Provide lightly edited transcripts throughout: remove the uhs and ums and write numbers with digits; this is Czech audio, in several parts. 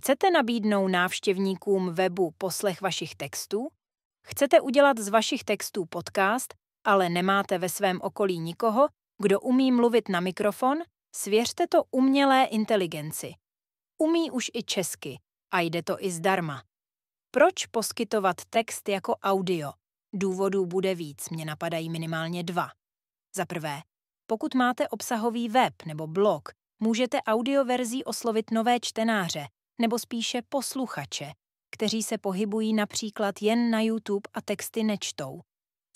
Chcete nabídnout návštěvníkům webu poslech vašich textů? Chcete udělat z vašich textů podcast, ale nemáte ve svém okolí nikoho, kdo umí mluvit na mikrofon? Svěřte to umělé inteligenci. Umí už i česky a jde to i zdarma. Proč poskytovat text jako audio? Důvodů bude víc, mě napadají minimálně 2. Za prvé, pokud máte obsahový web nebo blog, můžete audioverzí oslovit nové čtenáře nebo spíše posluchače, kteří se pohybují například jen na YouTube a texty nečtou.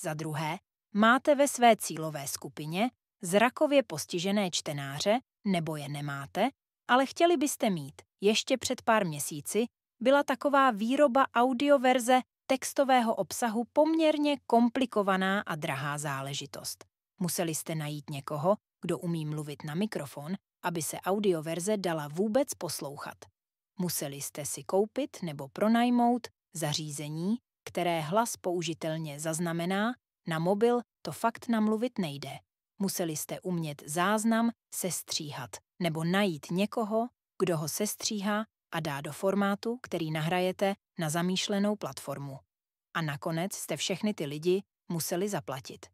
Za druhé, máte ve své cílové skupině zrakově postižené čtenáře, nebo je nemáte, ale chtěli byste mít. Ještě před pár měsíci byla taková výroba audioverze textového obsahu poměrně komplikovaná a drahá záležitost. Museli jste najít někoho, kdo umí mluvit na mikrofon, aby se audioverze dala vůbec poslouchat. Museli jste si koupit nebo pronajmout zařízení, které hlas použitelně zaznamená, na mobil to fakt namluvit nejde. Museli jste umět záznam sestříhat nebo najít někoho, kdo ho sestříhá a dá do formátu, který nahrajete na zamýšlenou platformu. A nakonec jste všechny ty lidi museli zaplatit.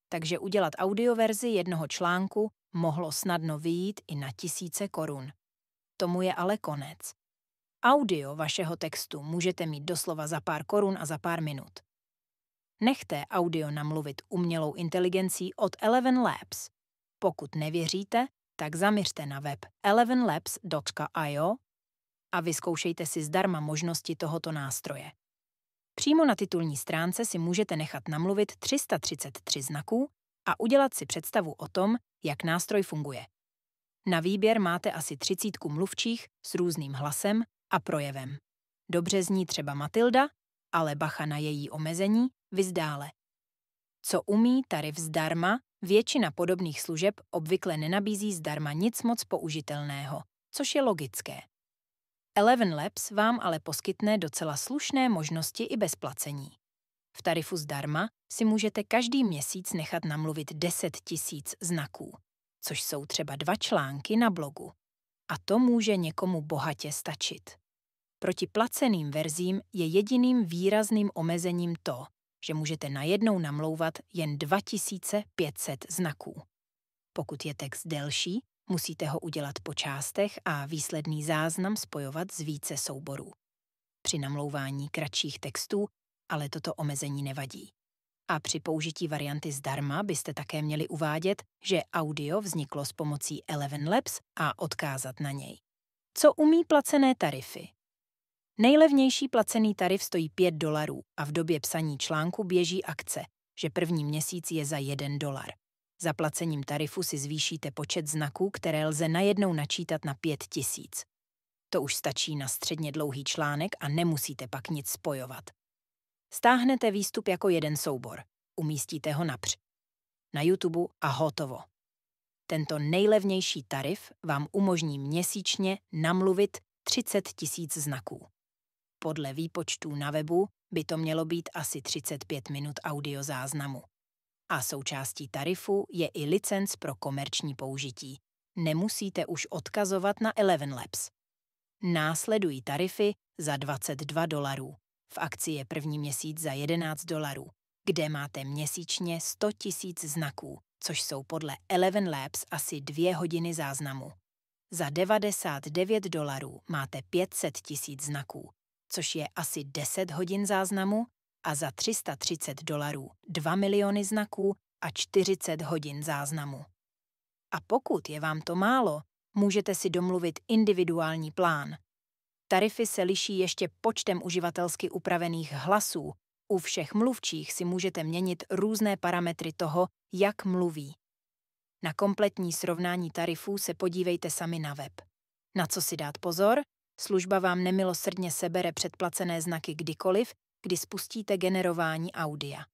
Takže udělat audioverzi jednoho článku mohlo snadno vyjít i na tisíce korun. Tomu je ale konec. Audio vašeho textu můžete mít doslova za pár korun a za pár minut. Nechte audio namluvit umělou inteligencí od Eleven Labs. Pokud nevěříte, tak zaměřte na web elevenlabs.io a vyzkoušejte si zdarma možnosti tohoto nástroje. Přímo na titulní stránce si můžete nechat namluvit 333 znaků a udělat si představu o tom, jak nástroj funguje. Na výběr máte asi 30 mluvčích s různým hlasem a projevem. Dobře zní třeba Matilda, ale bacha na její omezení, viz dále. Co umí tarif zdarma, většina podobných služeb obvykle nenabízí zdarma nic moc použitelného, což je logické. Eleven Labs vám ale poskytne docela slušné možnosti i bez placení. V tarifu zdarma si můžete každý měsíc nechat namluvit 10 000 znaků, což jsou třeba 2 články na blogu. A to může někomu bohatě stačit. Proti placeným verzím je jediným výrazným omezením to, že můžete najednou namlouvat jen 2500 znaků. Pokud je text delší, musíte ho udělat po částech a výsledný záznam spojovat z více souborů. Při namlouvání kratších textů ale toto omezení nevadí. A při použití varianty zdarma byste také měli uvádět, že audio vzniklo s pomocí Eleven Labs a odkázat na něj. Co umí placené tarify? Nejlevnější placený tarif stojí $5 a v době psaní článku běží akce, že první měsíc je za $1. Zaplacením tarifu si zvýšíte počet znaků, které lze najednou načítat na 5000. To už stačí na středně dlouhý článek a nemusíte pak nic spojovat. Stáhnete výstup jako jeden soubor, umístíte ho na YouTube a hotovo. Tento nejlevnější tarif vám umožní měsíčně namluvit 30 000 znaků. Podle výpočtů na webu by to mělo být asi 35 minut audiozáznamu. A součástí tarifu je i licenc pro komerční použití. Nemusíte už odkazovat na Eleven Labs. Následují tarify za $22. V akci je první měsíc za $11, kde máte měsíčně 100 000 znaků, což jsou podle Eleven Labs asi 2 hodiny záznamu. Za $99 máte 500 000 znaků, což je asi 10 hodin záznamu, a za $330 2 miliony znaků a 40 hodin záznamu. A pokud je vám to málo, můžete si domluvit individuální plán. Tarify se liší ještě počtem uživatelsky upravených hlasů. U všech mluvčích si můžete měnit různé parametry toho, jak mluví. Na kompletní srovnání tarifů se podívejte sami na web. Na co si dát pozor? Služba vám nemilosrdně sebere předplacené znaky kdykoliv, kdy spustíte generování audia.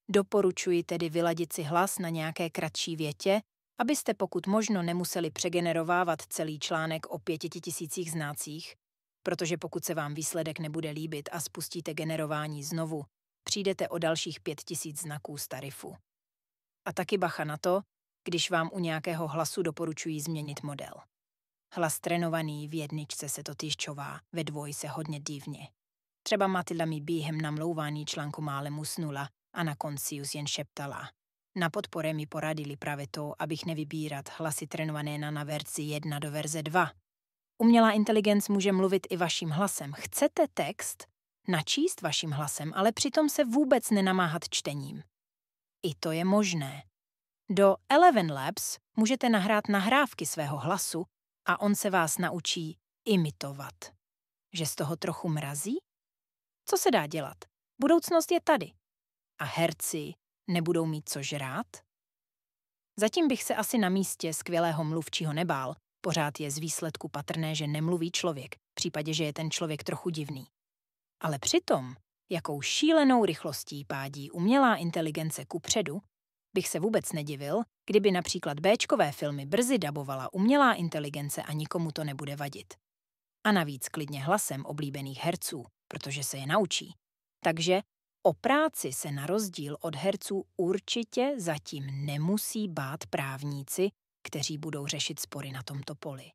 Doporučuji tedy vyladit si hlas na nějaké kratší větě, abyste pokud možno nemuseli přegenerovávat celý článek o 5000 znácích, protože pokud se vám výsledek nebude líbit a spustíte generování znovu, přijdete o dalších 5000 znaků z tarifu. A taky bacha na to, když vám u nějakého hlasu doporučují změnit model. Hlas trénovaný v jedničce se totiž chová ve dvojce hodně divně. Třeba Matilda mi během namlouvání článku málem usnula a na konci už jen šeptala. Na podpore mi poradili právě to, abych nevybírat hlasy trénované na verzi 1 do verze 2. Umělá inteligence může mluvit i vaším hlasem. Chcete text načíst vaším hlasem, ale přitom se vůbec nenamáhat čtením. I to je možné. Do Eleven Labs můžete nahrát nahrávky svého hlasu a on se vás naučí imitovat. Že z toho trochu mrazí? Co se dá dělat? Budoucnost je tady. A herci nebudou mít co žrát? Zatím bych se asi na místě skvělého mluvčího nebál. Pořád je z výsledku patrné, že nemluví člověk, v případě, že je ten člověk trochu divný. Ale přitom, jakou šílenou rychlostí pádí umělá inteligence kupředu, bych se vůbec nedivil, kdyby například béčkové filmy brzy dabovala umělá inteligence a nikomu to nebude vadit. A navíc klidně hlasem oblíbených herců, protože se je naučí. Takže o práci se na rozdíl od herců určitě zatím nemusí bát právníci, kteří budou řešit spory na tomto poli.